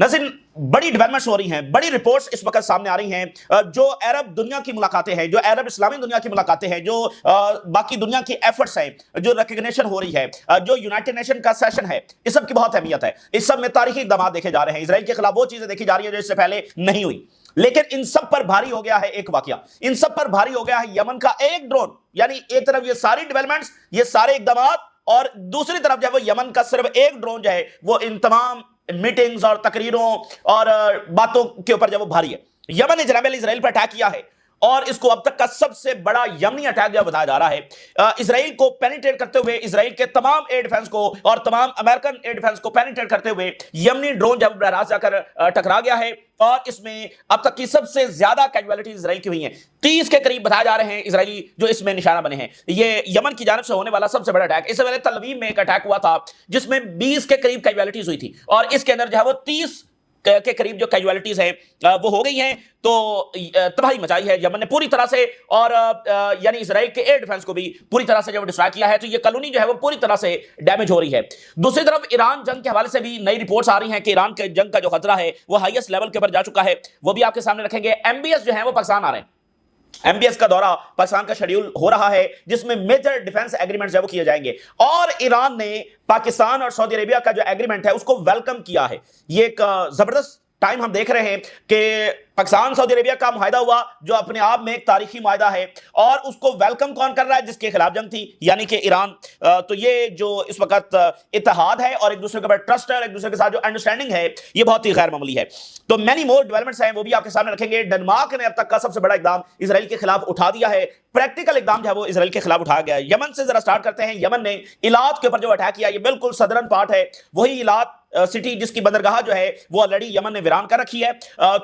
ناظرین بڑی ڈیولپمنٹس ہو رہی ہیں، بڑی رپورٹس اس وقت سامنے آ رہی ہیں، جو عرب دنیا کی ملاقاتیں ہیں، جو عرب اسلامی دنیا کی ملاقاتیں ہیں، جو باقی دنیا کی ایفرٹس ہیں، جو ریکگنیشن ہو رہی ہے، جو یونائٹڈ نیشن کا سیشن ہے، اس سب کی بہت اہمیت ہے۔ اس سب میں تاریخی اقدامات دیکھے جا رہے ہیں، اسرائیل کے خلاف وہ چیزیں دیکھی جا رہی ہیں جو اس سے پہلے نہیں ہوئی۔ لیکن ان سب پر بھاری ہو گیا ہے ایک واقعہ، ان سب پر بھاری ہو گیا ہے یمن کا ایک ڈرون۔ یعنی ایک طرف یہ ساری ڈیولپمنٹس، یہ سارے اقدامات، اور دوسری طرف جو ہے وہ یمن کا صرف ایک ڈرون جو ہے وہ ان تمام میٹنگز اور تقریروں اور باتوں کے اوپر جو وہ بھاری ہے۔ یمن نے جناب علی اسرائیل پر اٹیک کیا ہے، اور اس کو اب تک کا سب سے بڑا یمنی اٹیک جو بتایا جا رہا ہے۔ اسرائیل کو پینیٹریٹ کرتے ہوئے، اسرائیل کے تمام ایئر ڈیفنس کو اور تمام امریکن ایئر ڈیفنس کو پینیٹریٹ کرتے ہوئے یمنی ڈرون جب براہ راست جا کر ٹکرا گیا ہے، اور اس میں اب تک کی سب سے زیادہ کیجوالٹیز اسرائیل کی ہوئی ہیں۔ 30 کے قریب بتایا جا رہے ہیں اسرائیلی جو اس میں نشانہ بنے ہیں۔ یہ یمن کی جانب سے ہونے والا سب سے بڑا اٹیک۔ اس سے پہلے تل ابیب میں ایک اٹیک ہوا تھا جس میں 20 کے قریب کیجوالٹیز ہوئی تھی، اور اس کے اندر جو ہے وہ 30 کے قریب جو کیجوالٹیز ہیں وہ ہو گئی ہیں۔ تو تباہی مچائی ہے یمن نے پوری طرح سے، اور یعنی اسرائیل کے ایئر ڈیفنس کو بھی پوری طرح سے جب ڈسٹرائے کیا ہے، تو یہ کالونی جو ہے وہ پوری طرح سے ڈیمیج ہو رہی ہے۔ دوسری طرف ایران جنگ کے حوالے سے بھی نئی رپورٹس آ رہی ہیں کہ ایران کے جنگ کا جو خطرہ ہے وہ ہائیسٹ لیول کے اوپر جا چکا ہے، وہ بھی آپ کے سامنے رکھیں گے۔ ایم بی ایس جو ہیں وہ پاکستان آ رہے ہیں، ایم بی ایس کا دورہ پاکستان کا شیڈیول ہو رہا ہے، جس میں میجر ڈیفنس ایگریمنٹس وہ کیے جائیں گے، اور ایران نے پاکستان اور سعودی عربیہ کا جو ایگریمنٹ ہے اس کو ویلکم کیا ہے۔ یہ ایک زبردست ٹائم ہم دیکھ رہے ہیں کہ پاکستان سعودی عربیہ کا معاہدہ ہوا جو اپنے آپ میں ایک تاریخی معاہدہ ہے، اور اس کو ویلکم کون کر رہا ہے؟ جس کے خلاف جنگ تھی، یعنی کہ ایران۔ تو یہ جو اس وقت اتحاد ہے اور ایک دوسرے کے اوپر ٹرسٹ ہے اور ایک دوسرے کے ساتھ جو انڈرسٹینڈنگ ہے، یہ بہت ہی غیر معمولی ہے۔ تو مینی مور ڈیولپمنٹس ہیں، وہ بھی آپ کے سامنے رکھیں گے۔ ڈنمارک نے اب تک کا سب سے بڑا اقدام اسرائیل کے خلاف اٹھا دیا ہے، پریکٹیکل اقدام جو ہے وہ اسرائیل کے خلاف اٹھایا گیا ہے۔ یمن سے ذرا سٹارٹ کرتے ہیں۔ یمن نے ایلات کے اوپر جو اٹیک کیا، یہ بالکل سدرن پارٹ ہے، وہی ایلات سٹی جس کی بندرگاہ جو ہے وہ آلریڈی یمن نے ویران کر رکھی ہے۔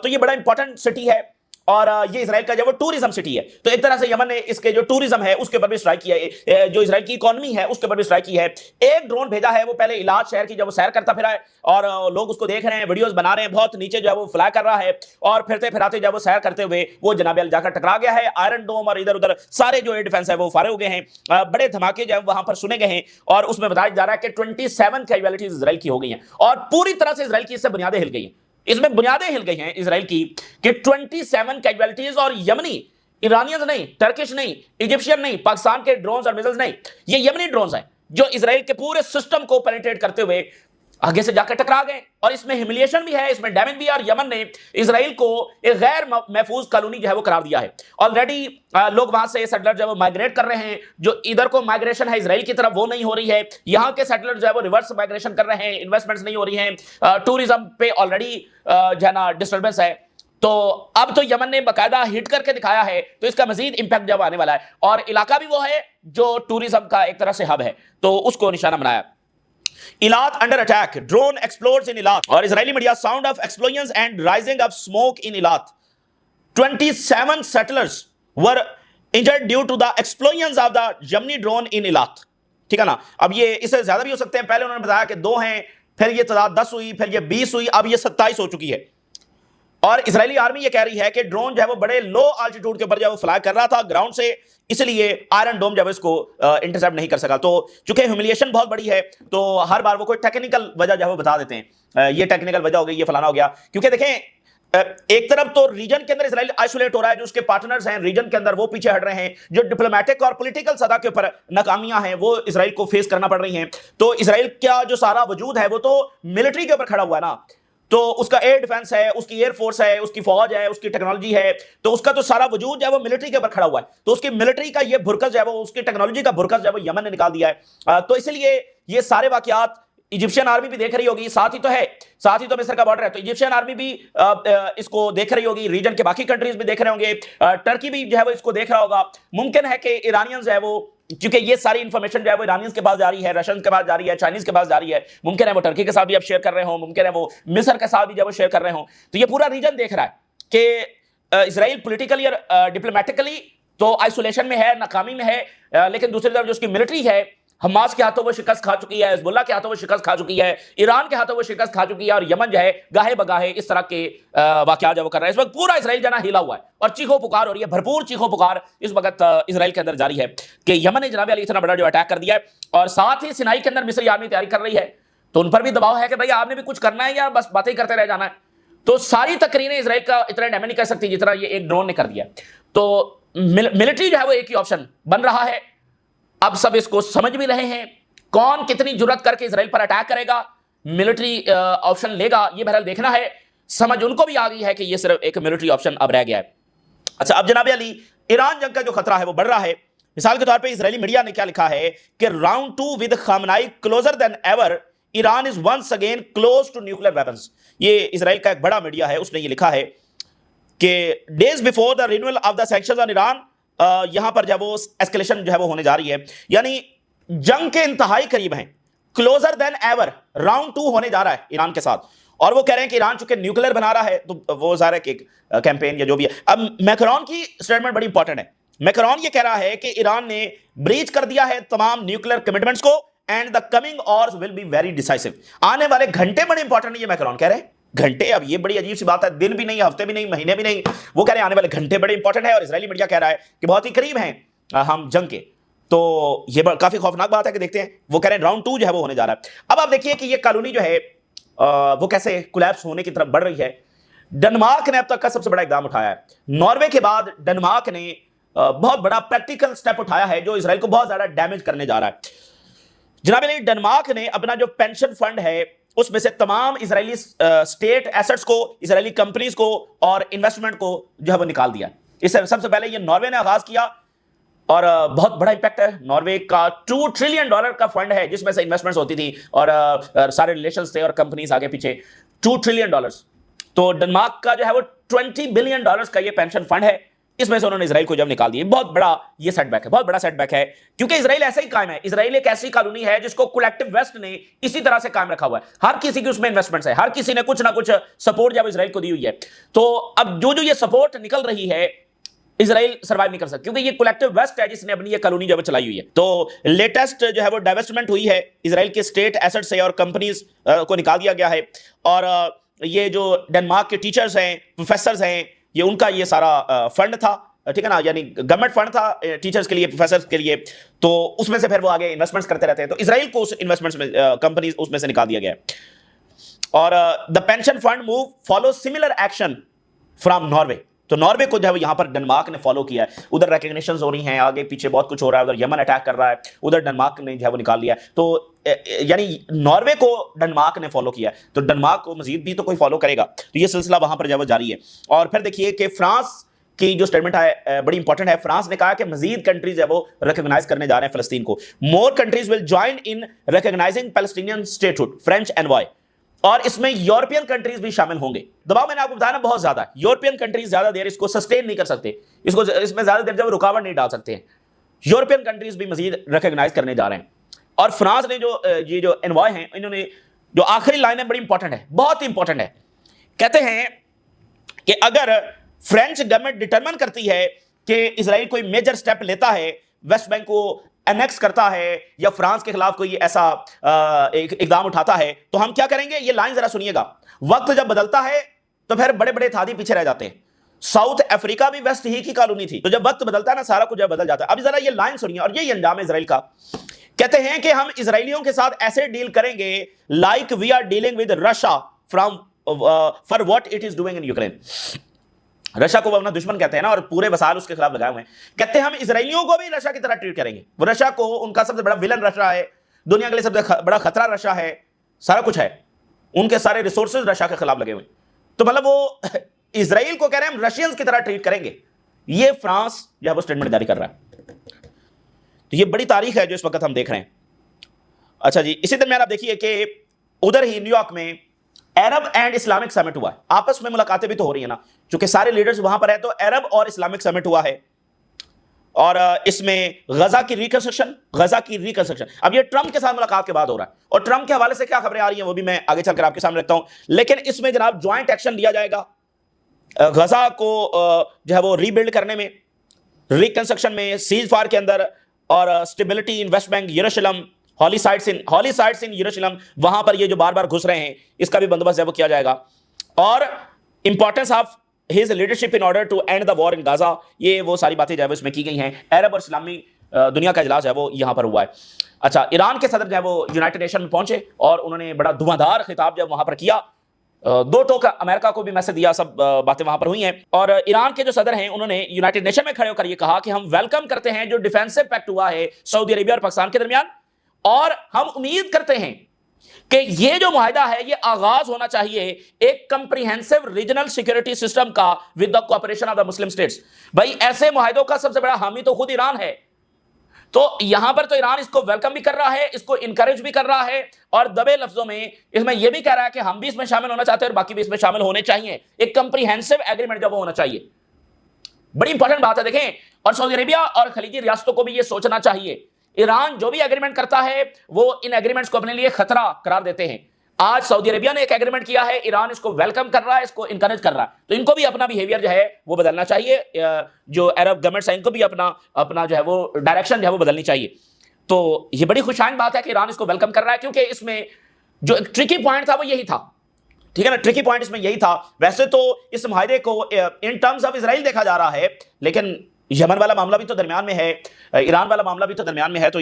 تو یہ بڑا امپورٹنٹ سٹی ہے، اور یہ اسرائیل کا جو وہ ٹوریزم سٹی ہے۔ تو ایک طرح سے یمن نے اس کے جو ٹوریزم ہے اس کے اوپر بھی اسٹرائک کیا ہے، جو اسرائیل کی اکانومی ہے اس کے اوپر بھی اسٹرائک کی ہے۔ ایک ڈرون بھیجا ہے، وہ پہلے ایلات شہر کی جب وہ سیر کرتا پھرا ہے، اور لوگ اس کو دیکھ رہے ہیں، ویڈیوز بنا رہے ہیں، بہت نیچے جو ہے وہ فلائی کر رہا ہے، اور پھرتے پھراتے جب وہ سیر کرتے ہوئے وہ جناب جا کر ٹکرا گیا ہے۔ آئرن ڈوم اور ادھر ادھر سارے جو ایئر ڈیفنس ہے وہ فارغ ہو گئے ہیں۔ بڑے دھماکے جو ہے وہاں پر سنے گئے ہیں، اور اس میں بتایا جا رہا ہے کہ 27 کیجوالٹیز اسرائیل کی ہو گئی ہیں، اور پوری طرح سے اسرائیل کی اس سے بنیادیں ہل گئی ہیں۔ اس میں بنیادیں ہل گئی ہیں اسرائیل کی کہ 27 کیجوالٹیز، اور یمنی، ایرانیز نہیں، ٹرکش نہیں، ایجپشین نہیں، پاکستان کے ڈرونز اور میزلز نہیں، یہ یمنی ڈرونز ہیں جو اسرائیل کے پورے سسٹم کو پینیٹریٹ کرتے ہوئے آگے سے جا کر ٹکرا گئے، اور اس میں ہیملیشن بھی ہے، اس میں ڈیمیج بھی ہے، اور یمن نے اسرائیل کو ایک غیر محفوظ کالونی جو ہے وہ قرار دیا ہے۔ آلریڈی لوگ وہاں سے سیٹلر جو ہے وہ مائگریٹ کر رہے ہیں، جو ادھر کو مائگریشن ہے اسرائیل کی طرف وہ نہیں ہو رہی ہے، یہاں کے سیٹلر جو ہے وہ ریورس مائگریشن کر رہے ہیں، انویسٹمنٹس نہیں ہو رہی ہیں، ٹوریزم پہ آلریڈی جو ہے نا ڈسٹربنس ہے۔ تو اب تو یمن نے باقاعدہ ہٹ کر کے دکھایا ہے، تو اس کا مزید امپیکٹ جب آنے والا ہے، اور علاقہ بھی وہ ہے جو ٹوریزم کا ایک طرح سے ہب ہے، تو اس کو نشانہ بنایا۔ Eilat under attack, drone explodes in Eilat, اور Israeli media sound of explosions and rising of smoke in Eilat. 27 settlers were injured due to the explosions of the Yemeni drone in ایلات۔ ٹھیک ہے نا؟ اب یہ اس سے زیادہ بھی ہو سکتے ہیں، پہلے انہوں نے بتایا کہ 2 ہیں، پھر یہ تعداد 10 ہوئی، پھر یہ 20 ہوئی، اب یہ 27 ہو چکی ہے۔ اور اسرائیلی آرمی یہ کہہ رہی ہے کہ ڈرون جو ہے وہ بڑے لو آلٹیٹیوڈ کے اوپر جو ہے وہ فلائی کر رہا تھا گراؤنڈ سے، اس لیے آئرن ڈوم جو ہے اس کو انٹرسیپٹ نہیں کر سکا۔ تو چونکہ ہیوملیشن بہت بڑی ہے، تو ہر بار وہ کوئی ٹیکنیکل وجہ جو ہے وہ بتا دیتے ہیں، یہ ٹیکنیکل وجہ ہو گئی، یہ فلانا ہو گیا۔ کیونکہ دیکھیں ایک طرف تو ریجن کے اندر اسرائیل آئسولیٹ ہو رہا ہے، جو اس کے پارٹنرز ہیں ریجن کے اندر وہ پیچھے ہٹ رہے ہیں، جو ڈپلومیٹک اور پولیٹیکل سطح کے اوپر ناکامیاں ہیں وہ اسرائیل کو فیس کرنا پڑ رہی ہیں۔ تو اسرائیل کا جو سارا وجود ہے وہ تو ملٹری کے اوپر کھڑا ہوا ہے نا، تو اس کا ایئر ڈیفنس ہے، اس کی ایئر فورس ہے، اس کی فوج ہے، اس کی ٹیکنالوجی ہے، تو اس کا تو سارا وجود جو ہے وہ ملٹری کے اوپر کھڑا ہوا ہے۔ تو اس کی ملٹری کا یہ بھرکس جو ہے وہ، اس کی ٹیکنالوجی کا بھرکس جو ہے وہ یمن نے نکال دیا ہے۔ تو اس لیے یہ سارے واقعات ایجپشین آرمی بھی دیکھ رہی ہوگی، ساتھ ہی تو مصر کا بارڈر ہے، تو ایجپشین آرمی بھی اس کو دیکھ رہی ہوگی، ریجن کے باقی کنٹریز بھی دیکھ رہے ہوں گے، ٹرکی بھی جو ہے وہ اس کو دیکھ رہا ہوگا۔ ممکن ہے کہ ایرانینز جو ہے وہ، چونکہ یہ ساری انفارمیشن جو ہے وہ ایرانینز کے پاس جاری ہے، رشین کے پاس جاری ہے، چائنیز کے پاس جاری ہے، ممکن ہے وہ ٹرکی کے ساتھ بھی اب شیئر کر رہے ہوں، ممکن ہے وہ مصر کے ساتھ بھی جب وہ شیئر کر رہے ہوں۔ تو یہ پورا ریجن دیکھ رہا ہے کہ اسرائیل پولیٹیکلی اور ڈپلومیٹکلی تو آئسولیشن میں ہے، ناکامی میں ہے، لیکن دوسری طرف جو اس کی ملٹری ہے، حماس کے ہاتھوں وہ شکست کھا چکی ہے، حزب اللہ کے ہاتھوں وہ شکست کھا چکی ہے، ایران کے ہاتھوں وہ شکست کھا چکی ہے، اور یمن جو ہے گاہے بگاہے اس طرح کے واقعات جو وہ کر رہا ہے۔ اس وقت پورا اسرائیل جنا ہلا ہوا ہے، اور چیخو پکار ہو رہی ہے، بھرپور چیخو پکار اس وقت اسرائیل کے اندر جاری ہے کہ یمن نے جناب علی اتنا بڑا جو اٹیک کر دیا ہے، اور ساتھ ہی سینائی کے اندر مصری آرمی تیاری کر رہی ہے۔ تو ان پر بھی دباؤ ہے کہ بھائی آپ نے بھی کچھ کرنا ہے یا بس باتیں کرتے رہ جانا ہے. تو ساری تقریریں اسرائیل کا اتنا ڈیمیج نہیں کر سکتی جتنا یہ ایک ڈرون نے کر دیا. تو ملٹری جو ہے وہ ایک ہی آپشن بن رہا ہے. اب سب اس کو سمجھ بھی رہے ہیں کون کتنی جرات کر کے اسرائیل پر اٹیک کرے گا, ملٹری آپشن لے گا, یہ بہرحال دیکھنا ہے. سمجھ ان کو بھی آ گئی ہے کہ یہ صرف ایک ملٹری آپشن اب رہ گیا ہے. اچھا, اب جناب علی ایران جنگ کا جو خطرہ ہے وہ بڑھ رہا ہے. مثال کے طور پہ اسرائیلی میڈیا نے کیا لکھا ہے کہ round 2 with Khamenei closer than ever, Iran is once again close to nuclear weapons. یہ اسرائیل کا ایک بڑا میڈیا ہے, اس نے یہ لکھا ہے کہ days before the renewal of the sanctions on Iran, یہاں پر جب وہ ایسکیلیشن جو ہے وہ ہونے جا رہی ہے, یعنی جنگ کے انتہائی قریب ہیں. کلوزر دین ایور, راؤنڈ 2 ہونے جا رہا ہے ایران کے ساتھ. اور وہ کہہ رہے ہیں کہ ایران چونکہ نیوکلیر بنا رہا ہے تو وہ ظاہر ہے کہ کیمپین یا جو بھی ہے. اب میکرون کی سٹیٹمنٹ بڑی امپورٹنٹ ہے. میکرون یہ کہہ رہا ہے کہ ایران نے بریچ کر دیا ہے تمام نیوکلیر کمٹمنٹس کو, and the coming hours will be very decisive. آنے والے گھنٹے بڑے امپورٹنٹ ہیں, یہ میکرون کہہ رہے ہیں. گھنٹے, اب یہ بڑی عجیب سی بات ہے, دن بھی نہیں, ہفتے بھی نہیں, مہینے بھی نہیں, وہ کہہ رہے ہیں آنے والے گھنٹے بڑے امپورٹنٹ ہے. اور اسرائیلی میڈیا کہہ رہا ہے کہ بہت ہی قریب ہیں ہم جنگ کے. تو یہ کافی خوفناک بات ہے کہ دیکھتے ہیں. وہ کہہ رہے ہیں راؤنڈ 2 جو ہے وہ ہونے جا رہا ہے. اب آپ دیکھیے کہ یہ کالونی جو ہے وہ کیسے کولیپس ہونے کی طرف بڑھ رہی ہے. ڈنمارک نے اب تک کا سب سے بڑا اقدام اٹھایا ہے. ناروے کے بعد ڈنمارک نے بہت بڑا پریکٹیکل سٹیپ اٹھایا ہے جو اسرائیل کو بہت زیادہ ڈیمیج کرنے جا رہا ہے. جناب علی, ڈنمارک نے اپنا جو پینشن فنڈ ہے اس میں سے تمام اسرائیلی اسٹیٹ ایسٹس کو, اسرائیلی کمپنیز کو اور انویسٹمنٹ کو جو ہے وہ نکال دیا. اس سے سب سے پہلے یہ ناروے نے آغاز کیا اور بہت بڑا امپیکٹ ہے. ناروے کا $2 ٹریلین کا فنڈ ہے جس میں سے انویسٹمنٹس ہوتی تھی اور سارے ریلیشنز تھے اور کمپنیز آگے پیچھے. $2 ٹریلین. تو ڈنمارک کا جو ہے وہ $20 بلین کا یہ پینشن فنڈ ہے, اس میں سے انہوں نے اسرائیل کو جب نکال دیا. بہت بڑا یہ سیٹ بیک ہے, بہت بڑا سیٹ بیک ہے, کیونکہ اسرائیل ایسے ہی قائم ہے. اسرائیل ایک ایسی کالونی ہے جس کو کولیکٹیو ویسٹ نے اسی طرح سے قائم رکھا ہوا ہے. ہر کسی کی اس میں انویسٹمنٹس ہے, ہر کسی نے کچھ نہ کچھ سپورٹ جب اسرائیل کو دی ہوئی ہے. تو اب جو یہ سپورٹ نکل رہی ہے اسرائیل سروائیو نہیں کر سکتا, کیونکہ یہ کولیکٹیو ویسٹ ہے جس نے اپنی یہ کالونی جو ہے چلائی ہوئی ہے. تو لیٹسٹ جو ہے وہ ڈائیوسٹمنٹ ہوئی ہے اسرائیل کے اسٹیٹ ایسٹ سے اور کمپنیز کو نکال دیا گیا ہے. اور یہ جو ڈنمارک کے ٹیچرز ہیں, پروفیسرز ہیں, یہ ان کا یہ سارا فنڈ تھا, ٹھیک ہے نا, یعنی گورنمنٹ فنڈ تھا ٹیچرز کے لیے, پروفیسرز کے لیے. تو اس میں سے پھر وہ آگے انویسٹمنٹس کرتے رہتے ہیں. تو اسرائیل کو اس انویسٹمنٹس میں کمپنیز اس میں سے نکال دیا گیا ہے. اور the pension fund move follow similar action from Norway. تو ناروے کو جو ہے یہاں پر ڈنمارک نے فالو کیا ہے. ادھر ریکگنیشنز ہو رہی ہیں, آگے پیچھے بہت کچھ ہو رہا ہے, ادھر یمن اٹیک کر رہا ہے, ادھر ڈنمارک نے جو ہے وہ نکال لیا ہے. تو یعنی ناروے کو ڈنمارک نے فالو کیا ہے, تو ڈنمارک کو مزید بھی تو کوئی فالو کرے گا. تو یہ سلسلہ وہاں پر جو ہے وہ جاری ہے. اور پھر دیکھیے کہ فرانس کی جو سٹیٹمنٹ ہے بڑی امپورٹنٹ ہے. فرانس نے کہا کہ مزید کنٹریز ہے وہ ریکگنائز کرنے جا رہے ہیں فلسطین کو. More countries will join in recognizing Palestinian statehood. French envoy, اور اس میں یورپین کنٹریز بھی شامل ہوں گے. دباؤ میں نے آپ کو بتایا نا بہت زیادہ ہے. یورپین کنٹریز زیادہ دیر اس کو سسٹین نہیں کر سکتے, اس میں زیادہ دیر جب رکاوٹ نہیں ڈال سکتے ہیں. یورپین کنٹریز بھی مزید ریکگنائز کرنے جا رہے ہیں. اور فرانس نے یہ جو انوائے ہیں, انہوں نے جو آخری لائن ہے بڑی امپورٹنٹ ہے, بہت امپورٹنٹ ہے. کہتے ہیں کہ اگر فرینچ گورنمنٹ ڈٹرمن کرتی ہے کہ اسرائیل کوئی میجر سٹیپ لیتا ہے, ویسٹ بینک کو انیکس کرتا ہے یا فرانس کے خلاف کوئی ایسا اقدام اٹھاتا ہے, تو ہم کیا کریں گے. یہ لائن ذرا سنیے گا. وقت جب بدلتا ہے تو پھر بڑے بڑے اتحادی پیچھے رہ جاتے ہیں. ساؤتھ افریقہ بھی ویسٹ ہی کی کالونی تھی, تو جب وقت بدلتا ہے نا سارا کچھ بدل جاتا ہے. اب ذرا یہ لائن سنیے, اور یہی انجام ہے اسرائیل کا. کہتے ہیں کہ ہم اسرائیلیوں کے ساتھ ایسے ڈیل کریں گے like we are dealing with Russia from far what it is doing in Ukraine. Russia کو وہ اپنا دشمن کہتے ہیں نا, اور پورے وسائل اس کے خلاف لگائے ہوئے ہیں. کہتے ہیں ہم اسرائیلیوں کو بھی رشیا کی طرح ٹریٹ کریں گے. وہ رشیا کو, ان کا سب سے بڑا ولن رشیا ہے, دنیا کے لیے سب سے بڑا خطرہ رشیا ہے, سارا کچھ ہے, ان کے سارے ریسورسز رشیا کے خلاف لگے ہوئے ہیں. تو مطلب وہ اسرائیل کو کہہ رہے ہیں ہم رشینز کی طرح ٹریٹ کریں گے. یہ فرانس جو ہے وہ اسٹیٹمنٹ جاری کر رہا ہے. تو یہ بڑی تاریخ ہے جو اس وقت ہم دیکھ رہے ہیں. اچھا جی, اسی درمیان آپ دیکھیے کہ ادھر ہی نیو یارک میں عرب اینڈ اسلامک سمٹ ہوا ہے. آپس میں ملاقاتیں بھی تو ہو رہی ہیں نا, چونکہ سارے لیڈرز وہاں پر ہیں. تو عرب اور اسلامک سمٹ ہوا ہے, اور اس میں غزہ کی ریکنسٹرکشن. اب یہ ٹرمپ کے ساتھ ملاقات کے بعد ہو رہا ہے, اور ٹرمپ کے حوالے سے کیا خبریں آ رہی ہیں وہ بھی میں آگے چل کر آپ کے سامنے رکھتا ہوں. لیکن اس میں جناب جوائنٹ ایکشن لیا جائے گا غزہ کو جو ہے وہ ری بلڈ کرنے میں, ریکنسٹرکشن میں, سیز فائر کے اندر, اور stability in West Bank, Jerusalem, holy sites in Jerusalem, وہاں پر یہ جو بار بار گھس رہے ہیں اس کا بھی بندوبست وہ کیا جائے گا. اور importance of his leadership in order to end the war in Gaza, یہ وہ ساری باتیں جو ہے اس میں کی گئی ہیں. عرب اور اسلامی دنیا کا اجلاس ہے وہ یہاں پر ہوا ہے. اچھا, ایران کے صدر جو ہے وہ یونائٹڈ نیشن میں پہنچے اور انہوں نے بڑا دھواندار خطاب جو وہاں پر کیا, 2 ٹوک امریکہ کو بھی میسج دیا, سب باتیں وہاں پر ہوئی ہیں. اور ایران کے جو صدر ہیں انہوں نے یونائٹڈ نیشن میں کھڑے ہو کر یہ کہا کہ ہم ویلکم کرتے ہیں جو ڈیفینسو پیکٹ ہوا ہے سعودی عربیہ اور پاکستان کے درمیان, اور ہم امید کرتے ہیں کہ یہ جو معاہدہ ہے یہ آغاز ہونا چاہیے ایک کمپریہنسو ریجنل سیکیورٹی سسٹم کا with the cooperation of the Muslim states. بھائی ایسے معاہدوں کا سب سے بڑا حامی تو خود ایران ہے, تو یہاں پر تو ایران اس کو ویلکم بھی کر رہا ہے, اس کو انکریج بھی کر رہا ہے, اور دبے لفظوں میں اس میں یہ بھی کہہ رہا ہے کہ ہم بھی اس میں شامل ہونا چاہتے ہیں اور باقی بھی اس میں شامل ہونے چاہیے. ایک کمپریہنسو ایگریمنٹ جب وہ ہونا چاہیے, بڑی امپورٹنٹ بات ہے. دیکھیں, اور سعودی عربیہ اور خلیجی ریاستوں کو بھی یہ سوچنا چاہیے, ایران جو بھی ایگریمنٹ کرتا ہے وہ ان ایگریمنٹس کو اپنے لیے خطرہ قرار دیتے ہیں. آج سعودی عربیہ نے ایک ایگریمنٹ کیا ہے, ایران اس کو ویلکم کر رہا ہے, اس کو انکریج کر رہا ہے, تو ان کو بھی اپنا بیہیویئر جو ہے وہ بدلنا چاہیے. جو عرب گورنمنٹس ہیں ان کو بھی اپنا جو ہے وہ ڈائریکشن جو ہے وہ بدلنی چاہیے. تو یہ بڑی خوشائن بات ہے کہ ایران اس کو ویلکم کر رہا ہے, کیونکہ اس میں جو ایک ٹرکی پوائنٹ تھا وہ یہی تھا, ٹھیک ہے نا, ٹرکی پوائنٹ اس میں یہی تھا. ویسے تو اس معاہدے کو ان ٹرمز آف اسرائیل دیکھا جا رہا ہے, لیکن یمن والا معاملہ بھی تو درمیان میں ہے, ایران والا معاملہ بھی تو درمیان میں ہے, تو